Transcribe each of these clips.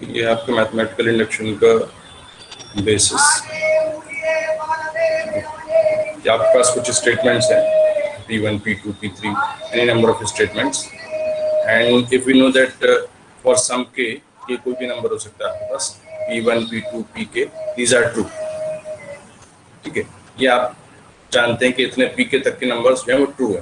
ये आपके mathematical induction का बेसिस। आपके पास कुछ स्टेटमेंट्स हैं P1, P2, P3, any number of statements, and if we know that for some k, ये कोई भी नंबर हो सकता है आपके पास P1, P2, Pk, these are true। ठीक है, ये आप जानते हैं कि इतने Pk तक के नंबर्स जो है वो ट्रू है।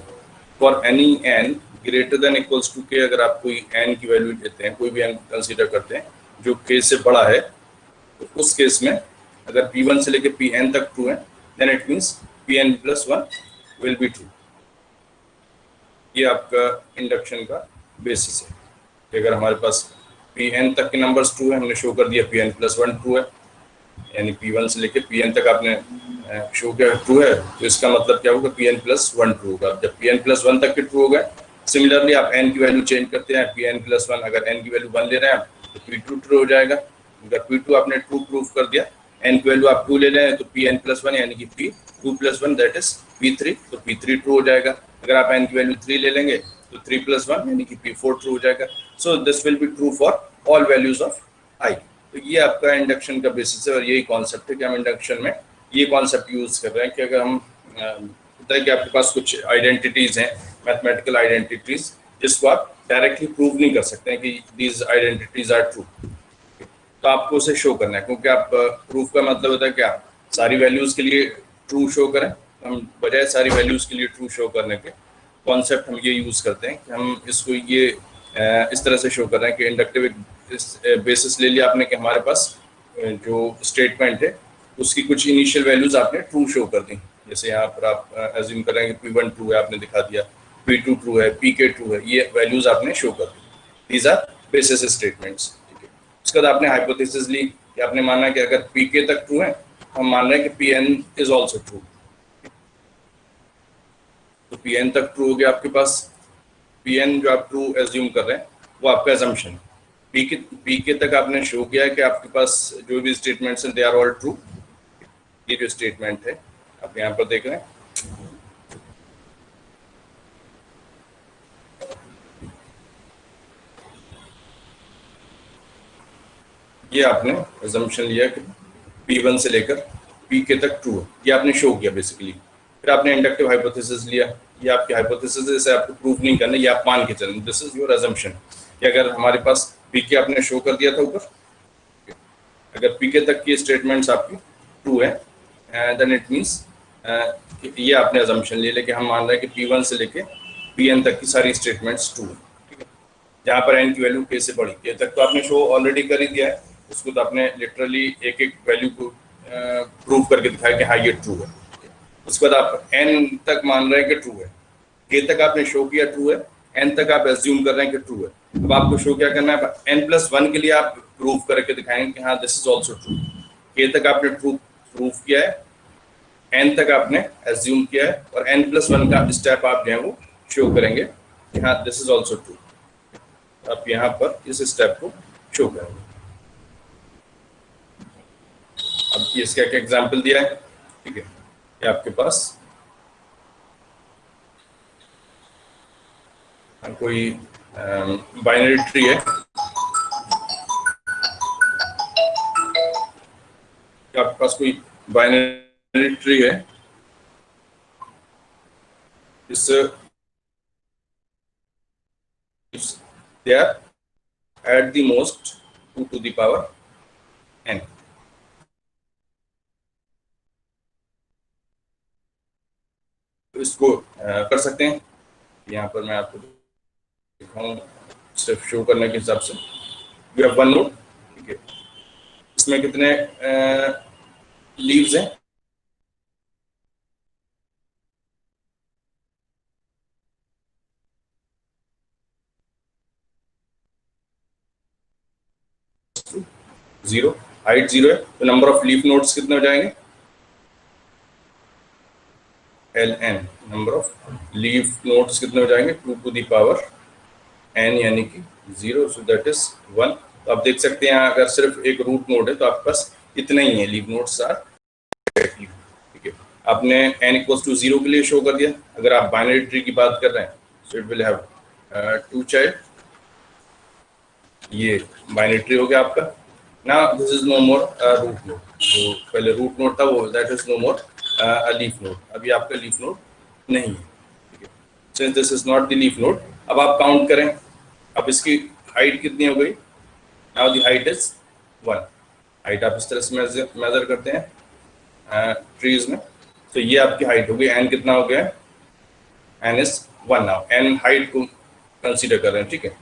For any n greater than equals to k, अगर आप कोई n की वैल्यू लेते हैं, कोई भी n कंसीडर करते हैं जो k से बड़ा है, तो उस केस में अगर P1 से लेकर Pn तक ट्रू है, then it means Pn plus 1 will be true. ये आपका इंडक्शन का बेसिस है कि अगर हमारे पास Pn तक के नंबर्स ट्रू है, हमने शो कर दिया Pn प्लस 1 ट्रू है, यानी P1 से लेकर Pn तक आपने शो किया ट्रू है, तो इसका मतलब क्या होगा, Pn प्लस 1 ट्रू होगा। जब Pn प्लस 1 तक के ट्रू हो गए, सिमिलरली आप n की वैल्यू चेंज करते हैं, Pn प्लस 1, अगर n की वैल्यू 1 ले रहे हैं तो P2 ट्रू हो जाएगा। अगर P2 आपने ट्रू प्रूफ कर दिया, n की वैल्यू आप 2 ले रहे हैं तो Pn प्लस 1 यानी कि P2 plus 1 that is P3, तो P3 ट्रू हो जाएगा। अगर आप n की वैल्यू 3 ले लेंगे तो 3 प्लस 1 यानी कि P4 ट्रू हो जाएगा। So this will be true for all values of i। तो ये आपका इंडक्शन का बेसिस है और यही कॉन्सेप्ट है कि हम इंडक्शन में ये कॉन्सेप्ट यूज कर रहे हैं कि अगर हम होता है कि आपके पास कुछ आइडेंटिटीज हैं, मैथमेटिकल आइडेंटिटीज, जिसको आप डायरेक्टली प्रूव नहीं कर सकते हैं कि दीज आइडेंटिटीज आर ट्रू, तो आपको उसे शो करना है। क्योंकि आप प्रूफ का मतलब होता है क्या, सारी वैल्यूज के लिए ट्रू शो करें। हम बजाय सारी वैल्यूज के लिए ट्रू शो करने के कॉन्सेप्ट हम ये यूज करते हैं कि हम इसको ये इस तरह से शो कर रहे हैं कि इंडक्टिव बेसिस ले लिया आपने कि हमारे पास जो स्टेटमेंट है उसकी कुछ इनिशियल वैल्यूज आपने ट्रू शो कर दी। जैसे यहाँ पर आप एज्यूम कर रहे हैं कि P1 ट्रू है, आपने दिखा दिया, P2 ट्रू है, Pk ट्रू है, ये वैल्यूज आपने शो कर दी। These are basis statements. उसके बाद आपने हाइपोथेसिस ली कि आपने माना कि अगर Pk तक ट्रू है, हम मान रहे हैं कि Pn इज ऑल्सो ट्रू। तो Pn तक ट्रू हो गया आपके पास। Pn जो आप ट्रू एज्यूम कर रहे हैं वो आपका एजम्पशन है। Pk तक आपने शो किया है कि आपके पास जो भी स्टेटमेंट्स हैं दे आर ऑल ट्रू। ये जो स्टेटमेंट है आप यहाँ पर देख रहे हैं, ये आपने एजम्पशन लिया कि P1 से लेकर Pk तक ट्रू है, ये आपने शो किया बेसिकली। फिर आपने इंडक्टिव हाइपोथेसिस लिया, ये आपकी हाइपोथेसिस है, आपको प्रूफ नहीं करना, ये आप मान के चलें, दिस इज योर एजम्पशन कि अगर हमारे पास Pk आपने शो कर दिया था ऊपर, अगर Pk तक की स्टेटमेंट्स आपकी ट्रू है, देन इट मींस ये आपने अजम्पशन ले लेके हम मान रहे हैं कि P1 से लेके Pn तक की सारी स्टेटमेंट्स ट्रू है। ठीक है, जहाँ पर n की वैल्यू k से बड़ी, k तक तो आपने शो ऑलरेडी कर ही दिया है, उसको तो आपने लिटरली एक एक वैल्यू को प्रूव करके दिखाया कि हाँ ये ट्रू है। उसके बाद आप n तक मान रहे हैं कि ट्रू है, k तक आपने शो किया ट्रू है, n तक आप एज्यूम कर रहे हैं कि ट्रू है। अब आपको शो क्या करना है, n+1 के लिए आप प्रूव करके दिखाएंगे कि हाँ this is also true. k तक आपने ट्रू प्रूफ किया है, n तक आपने एज्यूम किया है, और n+1 का स्टेप आप जो है वो शो करेंगे कि हाँ दिस इज ऑल्सो ट्रू। आप यहाँ पर इस स्टेप को शो करेंगे। अब इसका एक एग्जाम्पल दिया है, ठीक है, ये आपके पास कोई बाइनरी ट्री है, आपके पास कोई बाइनरी ट्री है, इस they are at the most 2 to the power n। तो इसको कर सकते हैं, यहाँ पर मैं आपको दिखाऊं सिर्फ शो करने के हिसाब से। वी हैव वन नोड, ठीक है, इसमें कितने लीव्स हैं, जीरो, हाइट जीरो है, तो नंबर ऑफ लीफ नोड्स कितने हो जाएंगे, ln, number of leaf nodes कितने हो जाएंगे, 2 to the power n यानी कि 0, सो दैट इज 1। तो आप देख सकते हैं यहाँ अगर सिर्फ एक रूट नोड है तो आपके पास इतना ही है, लीफ नोड्स आर, ठीक है। आपने n = 0 के लिए शो कर दिया। अगर आप बाइनरी ट्री की बात कर रहे हैं, so it will have 2 child, ये बाइनरी ट्री हो गया आपका। Now this is no more root node. जो पहले रूट नोड था वो that is no more a leaf node. अभी आपका लीफ नोड नहीं है, ठीक है। Since this is not the leaf node, अब आप काउंट करें। अब इसकी हाइट कितनी हो गई? Now the height is 1। Height आप इस तरह से मेजर करते हैं ट्रीज में। तो ये आपकी हाइट हो गई। एन कितना हो गया? N is 1 now. N height को कंसीडर कर रहे हैं, ठीक है।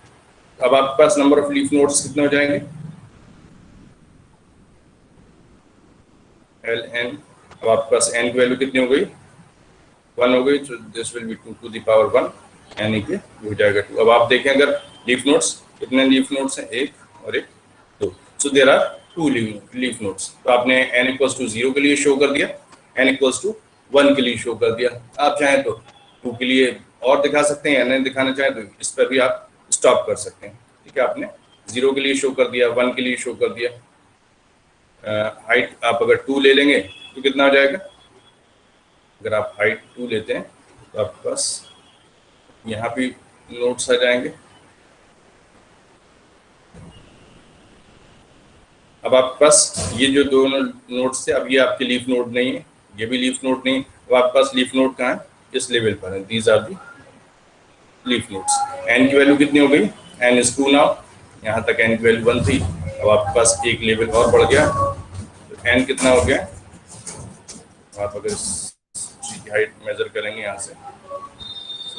अब आपके पास नंबर ऑफ लीफ नोड्स कितने हो जाएंगे? L n. अब आपके पास एन की वैल्यू कितनी हो गई? 1 हो गई। तो this will be 2 to the power 1, यानी कि हो जाएगा 2। अब आप देखें अगर लीफ नोड्स, कितने लीफ नोड्स हैं? 1 और 1 2। So there are 2 leaf nodes. तो आपने n इक्वल्स टू 0 के लिए शो कर दिया, n इक्वल्स टू 1 के लिए शो कर दिया। आप चाहें तो 2 के लिए और दिखा सकते हैं, n दिखाना चाहें तो इस पर भी आप स्टॉप कर सकते हैं, ठीक है। आपने 0 के लिए शो कर दिया, 1 के लिए शो कर दिया। हाइट आप अगर 2 ले लेंगे तो कितना हो जाएगा? अगर आप हाइट 2 लेते हैं तो आपके पास यहाँ भी नोट्स आ जाएंगे। अब आपके पास ये जो दोनों नोट्स थे, अब ये आपके लीफ नोड नहीं है, ये भी लीफ नोड नहीं। अब आपके पास लीफ नोड कहाँ है? इस लेवल पर है। These are the leaf nodes. N की वैल्यू कितनी हो गई? N is 2 now. यहाँ तक एन की वैल्यू 1 थी। अब आपके पास एक लेवल और बढ़ गया, तो एन कितना हो गया? आप अगर इसकी हाइट मेजर करेंगे यहाँ से,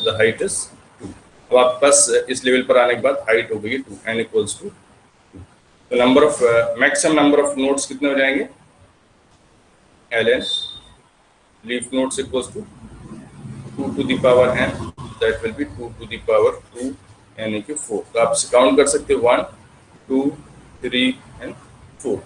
द हाइट इज 2। अब आपके पास इस लेवल पर आने के बाद हाइट हो गई 2, एन इक्वल्स टू। तो number of maximum number of nodes कितने हो जाएंगे? L n leaf nodes equals to 2 to the power n, that will be 2 to the power 2, यानी कि 4। तो आप काउंट कर सकते हो 1 2 3 एंड 4।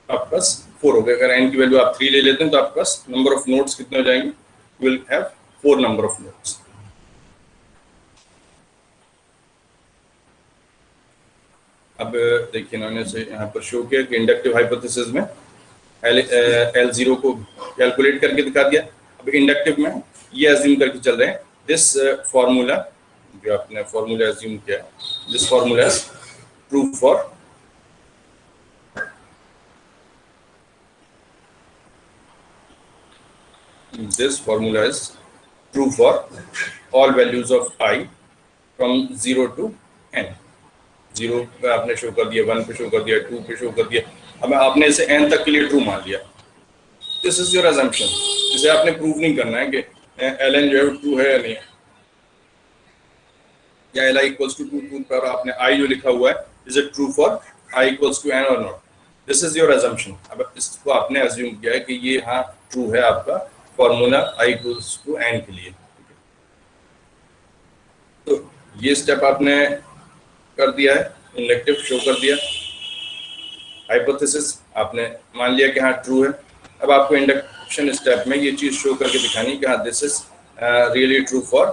आपके पास 4 हो गया। अगर n की वैल्यू आप 3 ले लेते हैं तो आपके पास नंबर ऑफ नोड्स कितने हो जाएंगे? Will have 4 number of nodes. अब देखिए इन्होंने से यहाँ पर शो किया कि इंडक्टिव हाइपोथेसिस में L0 को कैलकुलेट करके दिखा दिया। अब इंडक्टिव में ये अज्यूम करके चल रहे हैं दिस फार्मूला, जो आपने फार्मूला अज्यूम किया, this formula is true for this formula is true for all values of I from 0 to n। 0 पे आपने शो कर दिया, 1 पे शो कर दिया, 2 पे शो कर दिया। अब आपने इसे n तक के लिए ट्रू मान लिया। This is your assumption। इसे आपने प्रूव नहीं करना है कि ln जो है ट्रू है या नहीं, या li इक्वल्स टू 2 पर आपने I जो लिखा हुआ है is it true for I equals to n और नॉट। This is your assumption। अब इसको आपने अज्यूम किया है कि ये हाँ ट्रू है आपका formula I equals to n के लिए। तो ये स्टेप आपने कर दिया है, इंडक्टिव शो कर दिया, हाइपोथेसिस आपने मान लिया कि हाँ ट्रू है। अब आपको इंडक्शन स्टेप में ये चीज शो करके दिखानी कि हाँ this is really true for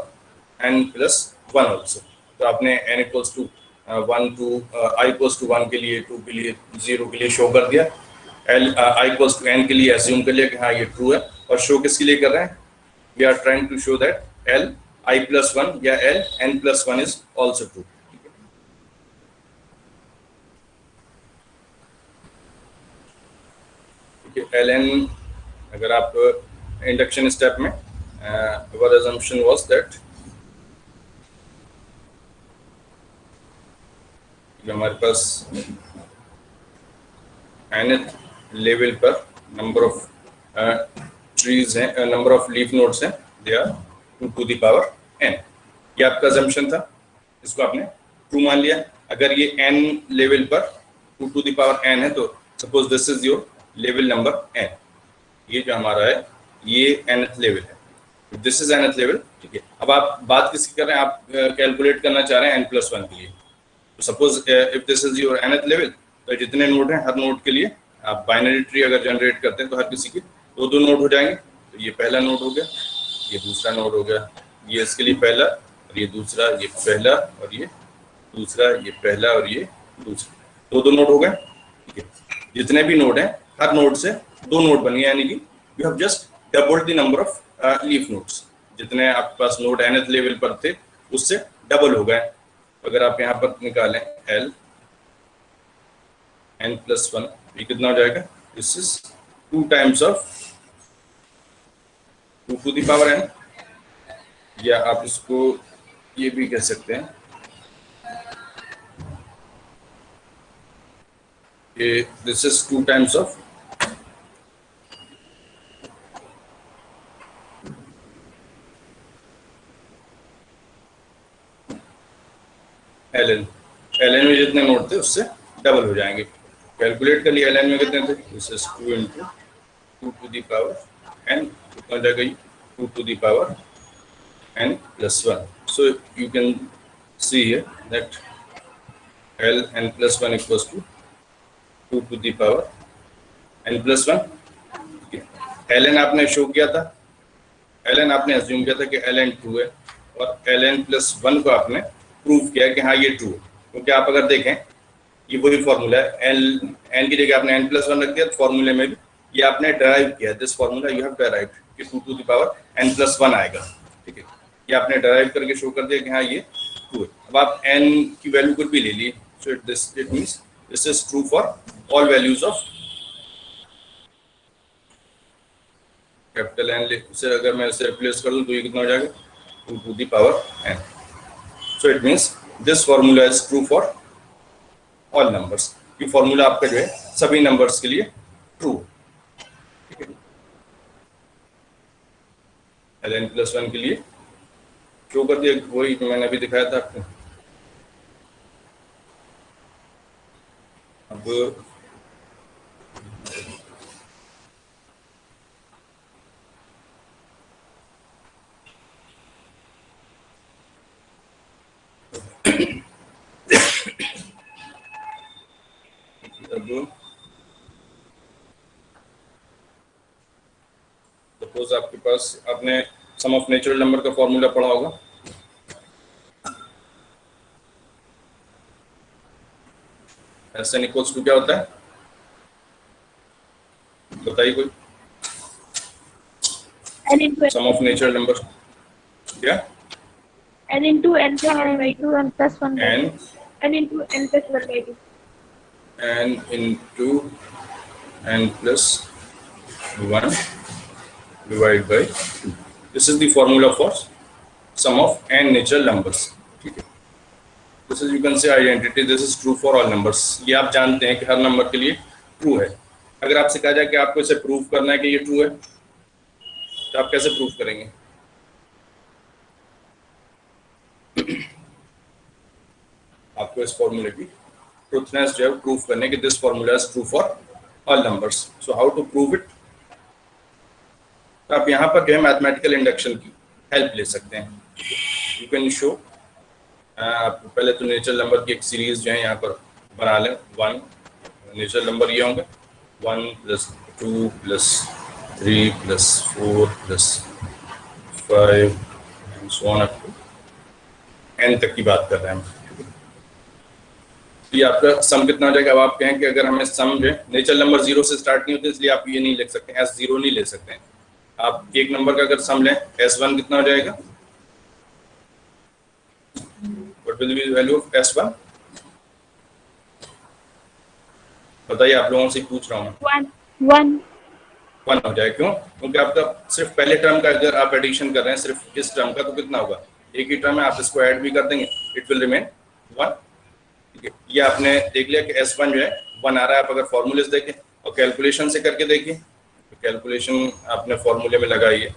n+1 also. तो आपने n equals to 1 to I equals to 1 के लिए, 2 के लिए, 0 के लिए शो कर दिया। I इक्वल्स टू n के लिए एज्यूम कर लिया कि हाँ ये ट्रू है। और शो किसके लिए कर रहे हैं? We are trying to show that L I+1 या L n+1 is also true. ln, अगर आप इंडक्शन स्टेप में our assumption was that हमारे पास nth लेवल पर नंबर ऑफ ट्रीज हैं, नंबर ऑफ लीफ नोड्स हैं, they are 2 to the power n। ये आपका assumption था, इसको आपने ट्रू मान लिया। अगर ये n लेवल पर 2 टू द पावर n है तो suppose this is your level number n। ये जो हमारा है ये nth लेवल है, दिस इज nth लेवल, ठीक है। अब आप बात किसकी कर रहे हैं? आप कैलकुलेट करना चाह रहे हैं n+1 के लिए। तो suppose if this is your nth level, तो जितने नोड हैं हर नोड के लिए आप बाइनरी ट्री अगर जनरेट करते हैं तो हर किसी के 2 नोड हो जाएंगे। तो ये पहला नोड हो गया, ये दूसरा नोड हो गया, ये इसके लिए पहला और ये दूसरा, ये पहला और ये दूसरा, ये पहला और ये दूसरा, 2 नोड हो गए, ठीक है। जितने भी नोड हैं हर नोड से 2 नोड बन गए, यानी कि you have just double the number of leaf nodes, जितने आपके पास नोड nth लेवल पर थे उससे डबल हो गए। अगर आप यहाँ पर निकालें l n+1, ये कितना हो जाएगा? This is 2 times of 2 to the power n, या आप इसको ये भी कह सकते हैं कि this is 2 times of ln। ln में जितने नोड थे उससे डबल हो जाएंगे। कैलकुलेट कर लिया, ln में कितने थे? This is 2 into 2 to the power n, कितना हो जाएगा? 2 to the power n+1। So you can see here that l n+1 equals to 2 to the power n+1। ln आपने शो किया था, ln आपने अज्यूम किया था कि ln 2 है, और ln+1 को आपने प्रूव किया कि हाँ ये ट्रू है, क्योंकि आप अगर देखें ये वही फॉर्मूला है। n की जगह आपने n+1 रख दिया, तो फॉर्मूले में भी ये आपने डराइव किया, this formula you have derived कि 2 टू द पावर n+1 आएगा। ठीक है, ये आपने डराइव करके शो कर दिया कि हाँ ये ट्रू है। अब आप n की वैल्यू कुछ भी ले ली, so it means this is true for all values of capital N। से अगर मैं इसे रिप्लेस कर दूं तो ये कितना हो जाएगा? 2 to the power n। So it means this formula is true for all numbers. ये फॉर्मूला आपका जो है सभी नंबर्स के लिए ट्रू है। ln+1 के लिए शो कर दिया, वही मैंने अभी दिखाया था आपको। अब सपोज आपके पास, आपने सम ऑफ नेचुरल नंबर का फॉर्मूला पढ़ा होगा। Sn इक्वल्स टू क्या होता है? बताइए कोई। सम ऑफ नेचुरल नंबर क्या? n into n plus 1 by 2 n plus 1 by n 2. n into n plus 1 by 2. n into n plus 1 divided by 2. This is the formula for sum of n natural numbers. ठीक है, this is you can say identity, this is true for all numbers। ये आप जानते हैं कि हर number के लिए true है। अगर आपसे कहा जाए कि आपको इसे प्रूव करना है कि ये ट्रू है, तो आप कैसे प्रूव करेंगे? आपको इस फॉर्मूले की ट्रूथनेस जो है प्रूव करने की, this formula is true for all numbers. So how to prove it? तो आप यहाँ पर जो है मैथमेटिकल इंडक्शन की हेल्प ले सकते हैं। यू कैन शो, आप पहले तो नेचुरल नंबर की एक सीरीज जो है यहाँ पर बना लें। 1 नेचुरल नंबर ये होंगे 1 + 2 + 3 + 4 + 5 and so on up to n तक की बात कर रहे हैं हम। ये आपका सम कितना हो जाएगा? अब आप कहें कि अगर हमें सम जो है नेचुरल नंबर 0 से स्टार्ट नहीं होते, इसलिए आप ये नहीं लिख सकते, S0 नहीं ले सकते हैं। आप एक नंबर का अगर सम लें, S1 कितना हो जाएगा? What will be the value of S1? बताइए, आप लोगों से पूछ रहा हूँ। 1 हो जाएगा। क्यों? क्योंकि आपका सिर्फ पहले टर्म का अगर आप एडिशन कर रहे हैं सिर्फ इस टर्म का, तो कितना होगा? एक ही टर्म है, आप इसको ऐड भी कर देंगे, इट विल रिमेन 1। ठीक है, ये आपने देख लिया कि S1 जो है 1 आ रहा है। आप अगर फॉर्मूलेस देखें और कैलकुलेशन से करके देखिए, तो कैलकुलेशन आपने फॉर्मूले में लगाई है,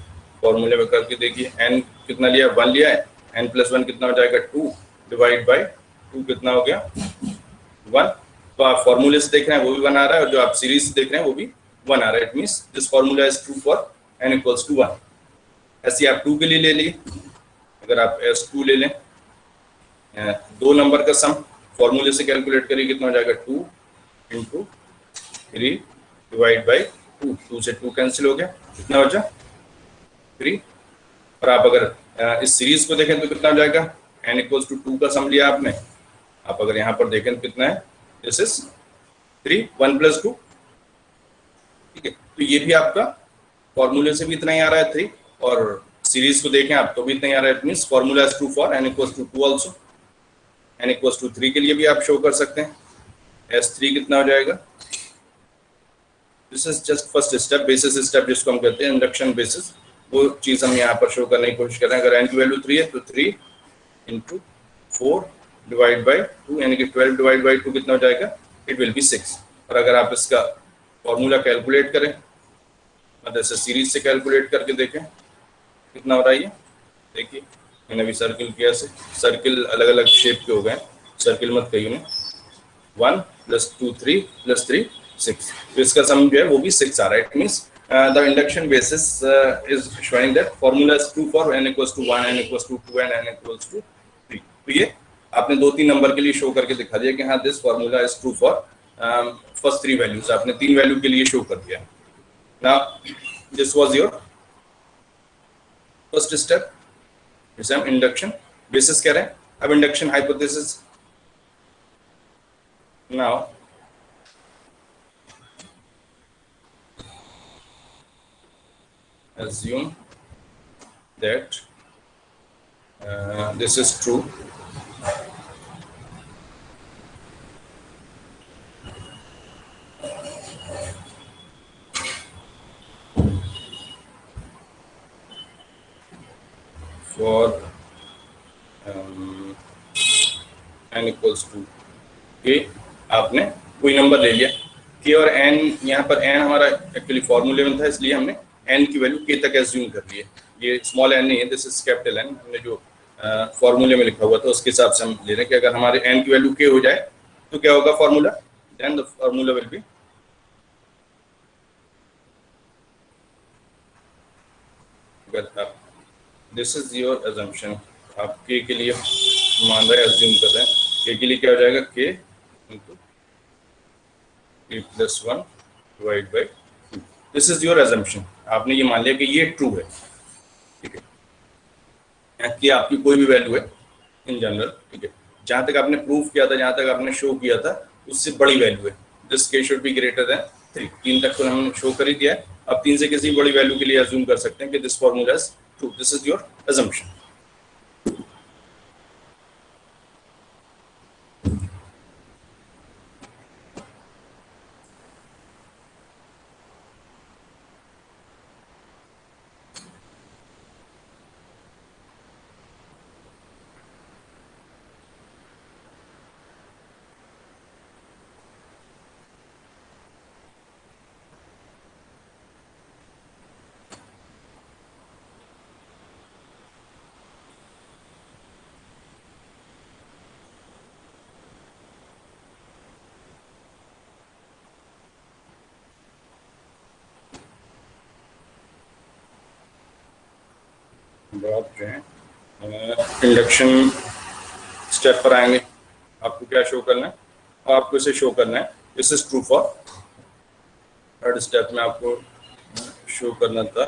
फॉर्मूले में करके देखिए। n कितना लिया? 1 लिया है। n+1 कितना हो जाएगा? 2 डिवाइड बाई 2 कितना हो गया? 1। तो आप फॉर्मूले से देख रहे हैं वो भी 1 आ रहा है, और जो आप सीरीज से देख रहे हैं वो भी 1 आ रहा है। It means this formula is true for n equals to 1। ऐसे आप 2 के लिए ले लिए। अगर आप S2 ले लें, 2 नंबर का सम फॉर्मूले से कैलकुलेट करिए, कितना हो जाएगा? 2 × 3 डिवाइड बाई 2। 2 से 2 कैंसिल हो गया, कितना हो जाए? 3। और आप अगर इस सीरीज को देखें तो कितना हो जाएगा? n इक्वल्स टू 2 का सम लिया आपने। आप अगर यहाँ पर देखें तो कितना है? This is 3 1 + 2। ठीक है, तो ये भी आपका फॉर्मूले से भी इतना ही आ रहा है 3, और सीरीज को देखें आप तो भी इतना ही आ रहा है। It means formula is true for n equals to 2 also. n equals to 3 के लिए भी आप शो कर सकते हैं। S3 कितना हो जाएगा? This is just first step, basis step जिसको हम कहते हैं, इंडक्शन बेसिस, वो चीज हम यहाँ पर शो करने की कोशिश कर रहे हैं। अगर n की वैल्यू 3 है तो 3 इंटू 4 डिवाइड बाई 2, यानी कि 12 डिवाइड बाई 2 कितना हो जाएगा? It will be 6। और अगर आप इसका फॉर्मूला कैलकुलेट करें, मतलब ऐसे सीरीज से कैलकुलेट करके देखें कितना हो रहा है ये, देखिए मैंने अभी सर्किल किया से, सर्किल अलग अलग शेप के हो गए, सर्किल मत कहिए उन्हें। 1 + 2 3 + 3 6, तो इसका सम जो है वो भी 6 आ रहा है। It means the induction basis is showing that formula is true for n equals to 1, n equals to 2 and n equals to 3। तो ये आपने 2-3 नंबर के लिए शो करके दिखा दिया कि हाँ this formula is true for first 3 values, आपने 3 वैल्यू के लिए शो कर दिया। Now this was your first step, जिसे हम इंडक्शन बेसिस कह रहे हैं। अब induction hypothesis. Now assume that this is true for n equals to k। आपने कोई नंबर ले लिया k और n, यहाँ पर n हमारा एक्चुअली फॉर्मूले में था, इसलिए हमने n की वैल्यू k तक एज्यूम कर ली है। ये स्मॉल n नहीं है, दिस इज कैपिटल N। हमने जो फॉर्मूले में लिखा हुआ था उसके हिसाब से हम ले रहे हैं कि अगर हमारे n की वैल्यू k हो जाए तो क्या होगा formula, then the formula will be this is your assumption. आप k के लिए मान रहे हैं, एज्यूम कर रहे हैं, k के लिए क्या हो जाएगा, k into k + 1 divide by 2। This is your assumption. आपने ये मान लिया कि ये ट्रू है, ठीक है, कि आपकी कोई भी वैल्यू है इन जनरल, ठीक है, जहां तक आपने प्रूफ किया था, जहां तक आपने शो किया था उससे बड़ी वैल्यू है। This k should be greater than 3। 3 तक तो हमने शो कर ही दिया है। अब 3 से किसी बड़ी वैल्यू के लिए अज्यूम कर सकते हैं कि this formula is true. This is your assumption. आप जो है इंडक्शन स्टेप पर आएंगे। आपको क्या शो करना है, आपको इसे शो करना है this is true for. Third step में आपको शो करना था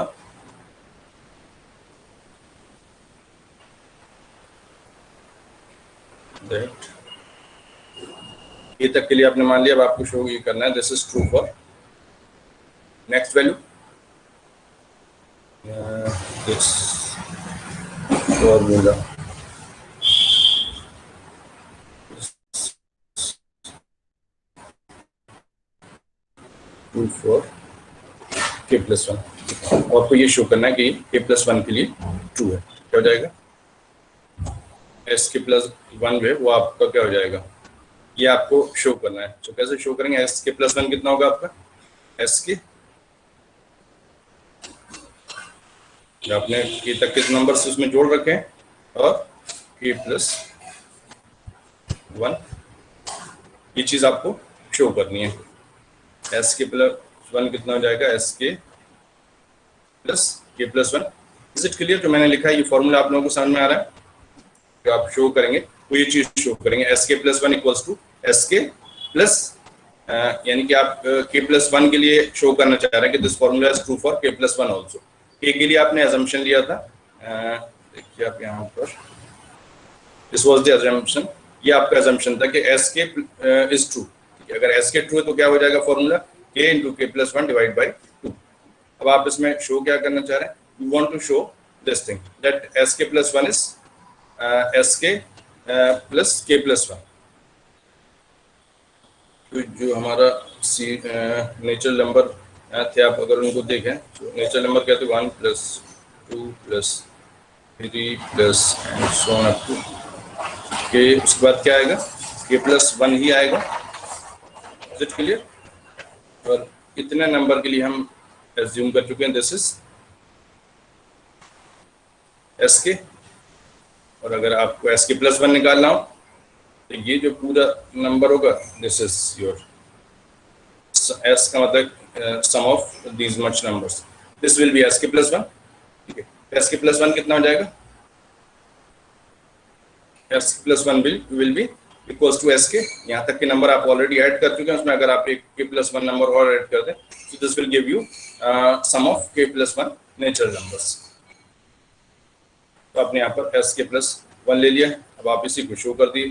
दैट ये तक के लिए आपने मान लिया। अब आपको शो ये करना है this is true for next value, this formula true for k + 1। आपको ये शो करना है कि k + 1 के लिए ट्रू है। क्या हो जाएगा, s k + 1 जो है वो आपका क्या हो जाएगा, ये आपको शो करना है। तो कैसे शो करेंगे, s k + 1 कितना होगा आपका, s k जो आपने k तक के नंबर से उसमें जोड़ रखे हैं, और k + 1 ये चीज आपको शो करनी है। s k + 1 कितना हो जाएगा, s k + k + 1। Is it clear? जो मैंने लिखा है ये फॉर्मूला आप लोगों को समझ में आ रहा है? जो आप शो करेंगे वो ये चीज शो करेंगे, s k + 1 equals to s k plus, यानी कि आप k + 1 के लिए शो करना चाह रहे हैं कि this formula is true for k + 1 also. k के लिए आपने अजम्पशन लिया था, देखिए आप यहाँ पर दिस वाज द अजम्पशन, ये आपका अजम्पशन था कि s k इज ट्रू। अगर s k ट्रू है तो क्या हो जाएगा formula, k × k + 1 divide by 2। अब आप इसमें शो क्या करना चाह रहे हैं, you want to show this thing that S के प्लस वन इज एस के प्लस के प्लस वन। तो जो हमारा सी नेचुरल नंबर थे, आप अगर उनको देखें तो नेचुरल नंबर क्या थे, 1 plus 2 plus 3 plus and so on up to K. उसके बाद क्या आएगा, के प्लस वन ही आएगा। Is it clear? और इतने नंबर के लिए हम एज्यूम कर चुके हैं दिस इज एस के। और अगर आपको एस के प्लस वन निकालना हो तो ये जो पूरा नंबर होगा दिस इज योर एस का मतलब sum of these much numbers, this will be S के प्लस वन। ठीक है, एस के प्लस वन कितना हो जाएगा, S plus one will be equals to S k. यहाँ तक के नंबर आप ऑलरेडी ऐड कर चुके हैं, उसमें अगर आप एक के प्लस वन नंबर और ऐड कर दें तो this will give you sum of K plus one natural numbers. तो आपने यहाँ पर एस के प्लस वन ले लिया। अब आप इसी को शो कर दिए,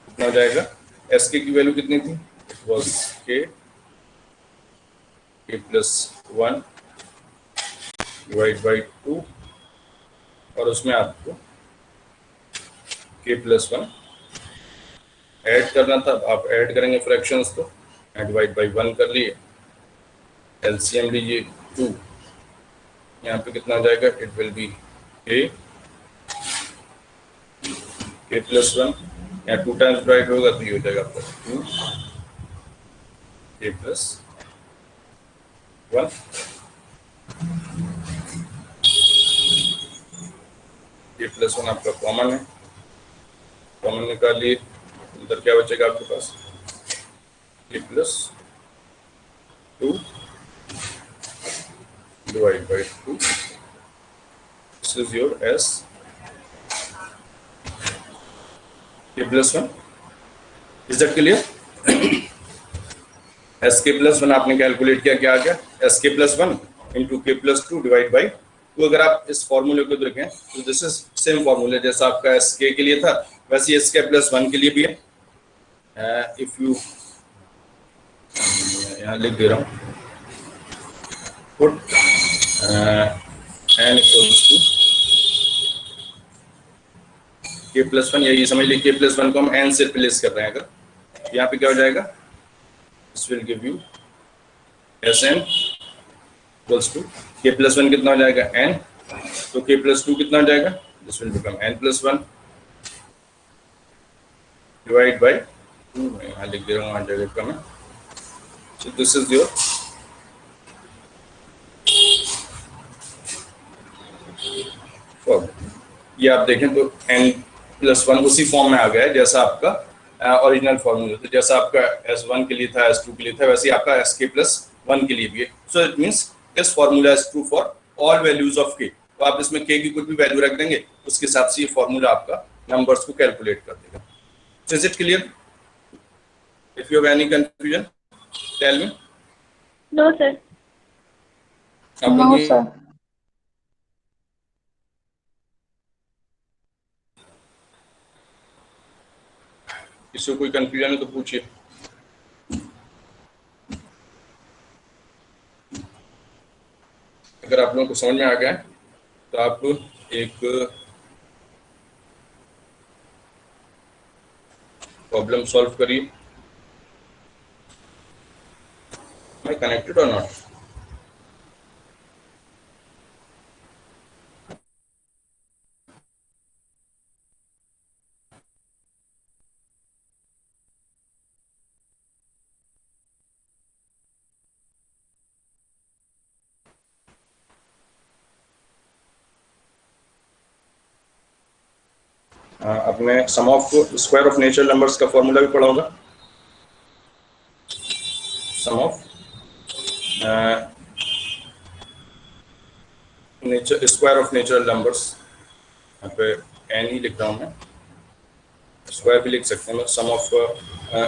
कितना हो जाएगा, एस के की वैल्यू कितनी थी, इट वॉज के प्लस वन डिवाइड बाई 2 और उसमें आपको के प्लस वन ऐड करना था। आप ऐड करेंगे फ्रैक्शंस को, डिवाइड बाई 1 कर लिए, एलसीएम लीजिए 2, यहाँ पे कितना हो जाएगा, इट विल बी के प्लस वन, यहाँ 2 टाइम्स डिवाइड होगा तो ये हो जाएगा आपका 2 k plus one. K plus one आपका कॉमन है, कॉमन निकालिए, अंदर क्या बचेगा आपके पास, k plus 2 divide by 2, this is your S के plus one. Is that clear? S के प्लस वन आपने कैलकुलेट किया, क्या आ गया, एस के plus one into k plus 2 divide by 2। अगर आप इस फॉर्मूले को देखें तो दिस इज सेम फॉर्मूला जैसा आपका एस के लिए था, वैसे एस के प्लस वन के लिए भी है। इफ यू यहाँ लिख दे रहा हूँ, put an equals to K plus one, यही समझ लीजिए के प्लस वन को हम एन से रिप्लेस कर रहे हैं। अगर यहाँ पे क्या हो जाएगा, this will give you S N equals to K plus one कितना हो जाएगा एन, तो के प्लस 2 कितना हो जाएगा, this will become an plus one divide by 2। मैं यहाँ लिख दे रहा हूँ, जगह कम है। So this is your formula. ये आप देखें तो एन प्लस वन उसी फॉर्म में आ गया है जैसा आपका ओरिजिनल फॉर्मूला था। जैसा आपका S1 के लिए था, S2 के लिए था, वैसे ही आपका SK प्लस वन के लिए भी है। So it means this formula is true for all values of k। तो आप इसमें k की कुछ भी वैल्यू रख देंगे, उसके हिसाब से ये फॉर्मूला आपका नंबर्स को कैलकुलेट कर देगा। So is it clear? If you have any confusion tell me. No, sir. No, sir. इससे कोई कंफ्यूजन है तो पूछिए। अगर आप लोगों को समझ में आ गया तो आप एक प्रॉब्लम सॉल्व करिए। मैं कनेक्टेड और नॉट? अपने sum of square of natural numbers का फॉर्मूला भी पढ़ा होगा। Sum of nature square of natural numbers, यहाँ पे एन ही लिख रहा हूँ मैं, स्क्वायर भी लिख सकते हैं। Sum of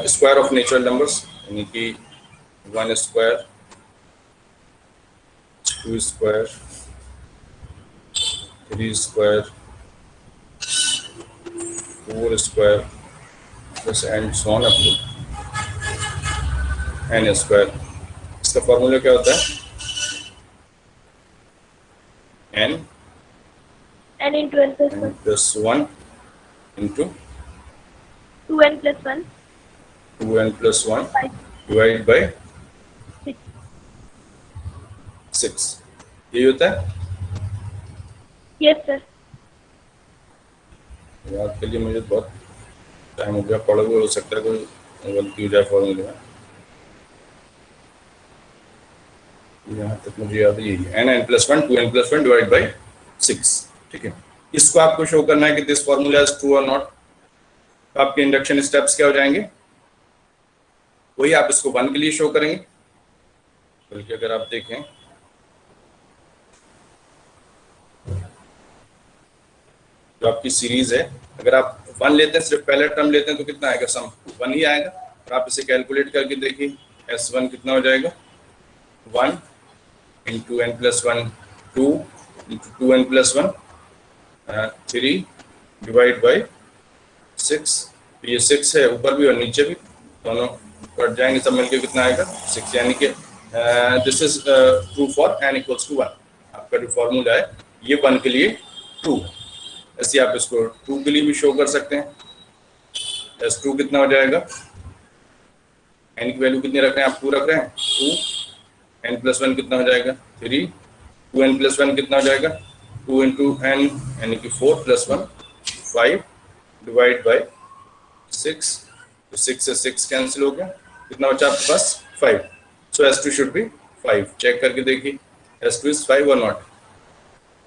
square of natural numbers यानी कि 1 square, 2 square, 3 square, 4 square plus and so on up to n square. इसका फॉर्मूला क्या होता है, n n into n plus n 1. plus 1 into 2n plus 1. 2n plus 1 5. divided by 6. 6. यही होता है। Yes, sir. याद के लिए मुझे बहुत टाइम हो गया, पढ़ोगे हो सकता है कोई गलती हो जाए फॉर्मूले में। यहाँ तक मुझे याद है, यही है n plus 1 2n plus 1 divide by 6। ठीक है, इसको आपको शो करना है कि दिस फॉर्मूला इज ट्रू और नॉट। तो आपके इंडक्शन स्टेप्स क्या हो जाएंगे, वही आप इसको 1 के लिए शो करेंगे। बल्कि अगर आप देखें जो आपकी सीरीज है, अगर आप 1 लेते हैं, सिर्फ पहले टर्म लेते हैं, तो कितना आएगा, सम 1 ही आएगा। और आप इसे कैलकुलेट करके देखिए, S1 कितना हो जाएगा, 1 into n plus 1 2 into 2n plus 1 3 divide by 6। तो ये 6 है, ऊपर भी और नीचे भी, दोनों कट जाएंगे, सब मिलके कितना आएगा 6। यानी कि this is true for n equals to 1। आपका जो फॉर्मूला है ये 1 के लिए ट्रू है। ऐसे आप इसको 2 के लिए भी शो कर सकते हैं। S2 कितना हो जाएगा, n की वैल्यू कितनी रख रहे हैं आप, 2 रख रहे हैं, 2 n प्लस 1 कितना हो जाएगा 3, 2n प्लस 1 कितना हो जाएगा 2 इंटू n यानी कि 4 प्लस 1 5 डिवाइड बाई 6। तो 6 से 6 कैंसिल हो गया, कितना बचा आपके पास 5। सो S2 शुड बी 5। चेक करके देखिए S2 इज 5 और नॉट।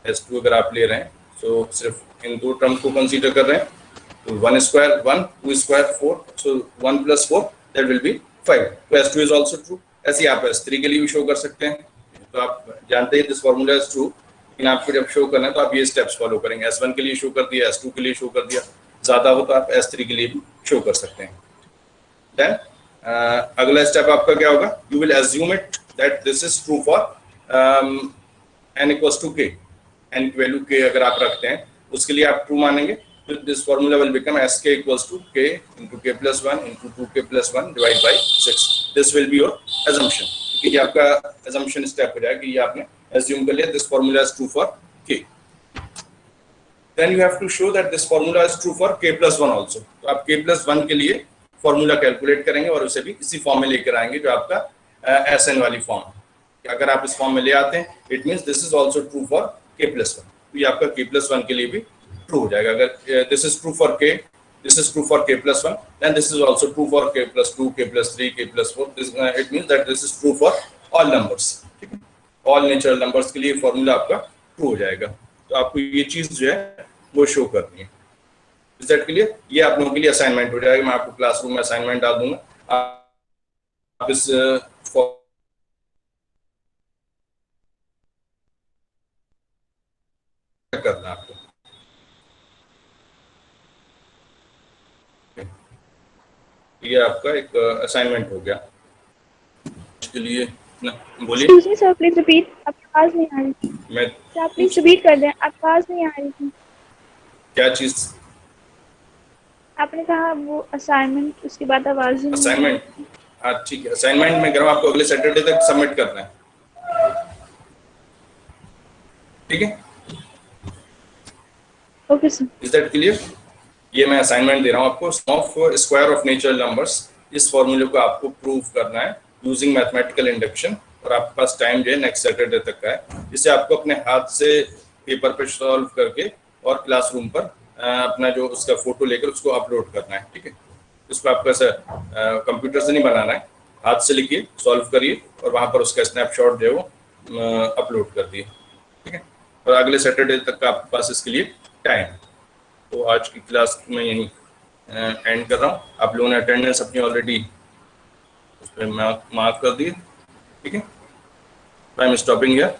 S2 अगर आप ले रहे हैं तो सिर्फ इन दो टर्म को कंसीडर कर रहे हैं, तो 1 square 1 2 square 4, so 1 plus 4 that will B 5। तो S2 इज आल्सो ट्रू। ऐसे ही आप S3 के लिए भी शो कर सकते हैं। तो आप जानते हैं दिस फॉर्मूला इज ट्रू, लेकिन आपको जब शो करना है तो आप ये स्टेप्स फॉलो करेंगे। S1 के लिए शो कर दिया, S2 के लिए शो कर दिया, ज़्यादा हो तो आप S3 के लिए भी शो कर सकते हैं। देन अगला स्टेप आपका क्या होगा, you will assume it that this is true for n equals to k। n की वैल्यू k अगर आप रखते हैं उसके लिए आप ट्रू मानेंगे, तो this formula will become sk equals to k into k plus 1 into 2k plus 1 divide by 6। This will be your assumption, कि ये आपका एजम्पशन स्टेप हो जाएगा कि ये आपने एज्यूम कर लिया this formula is true for k। Then you have to show that this formula is true for k plus 1 also. तो आप k प्लस 1 के लिए फॉर्मूला कैलकुलेट करेंगे और उसे भी इसी फॉर्म में लेकर आएंगे जो आपका SN वाली फॉर्म। अगर आप इस फॉर्म में ले आते हैं, it means this is also true for k plus 1। तो ये आपका k प्लस 1 के लिए भी ट्रू हो जाएगा। अगर this is true for k, this is true for k plus 1, then this is also true for k plus 2, k plus 3, k plus 4। This it means that this is true for all numbers. ठीक है, all natural numbers के लिए formula आपका true हो जाएगा। तो आपको ये चीज जो है वो शो करनी है। Is that clear? ये आप लोगों के लिए असाइनमेंट हो जाएगा। मैं आपको क्लासरूम में असाइनमेंट डाल दूंगा, आप इस करना आपको। ये आपका एक असाइनमेंट हो गया इसके लिए ना। बोलिए। Excuse me, sir. Please repeat. आपकी आवाज नहीं आ रही थी। मैं सर आप प्लीज रिपीट कर दें, आपकी आवाज नहीं आ रही थी। क्या चीज? आपने कहा वो असाइनमेंट, उसके बाद आवाज ही नहीं आ रही। असाइनमेंट? हाँ ठीक है, असाइनमेंट में करो, आपको अगले सैटरडे तक सबमिट करना है। ठीक है, okay sir. Is that clear? ये मैं असाइनमेंट दे रहा हूँ आपको। Sum of square of natural numbers, इस फॉर्मूले को आपको प्रूव करना है यूजिंग मैथमेटिकल इंडक्शन। और आपके पास टाइम जो है नेक्स्ट सैटरडे तक का है। इसे आपको अपने हाथ से पेपर पे सॉल्व करके और क्लासरूम पर अपना जो उसका फोटो लेकर उसको अपलोड करना है। ठीक है, इसको आपको ऐसा कंप्यूटर से नहीं बनाना है, हाथ से लिखिए, सॉल्व करिए और वहाँ पर उसका स्नैपशॉट जो है वो अपलोड कर दिए। ठीक है, और अगले सैटरडे तक का आपके पास इसके लिए टाइम है। तो आज की क्लास में यहीं एंड कर रहा हूँ। आप लोगों ने अटेंडेंस अपनी ऑलरेडी उस पर मार्क कर दी। ठीक है, आई एम स्टॉपिंग हियर।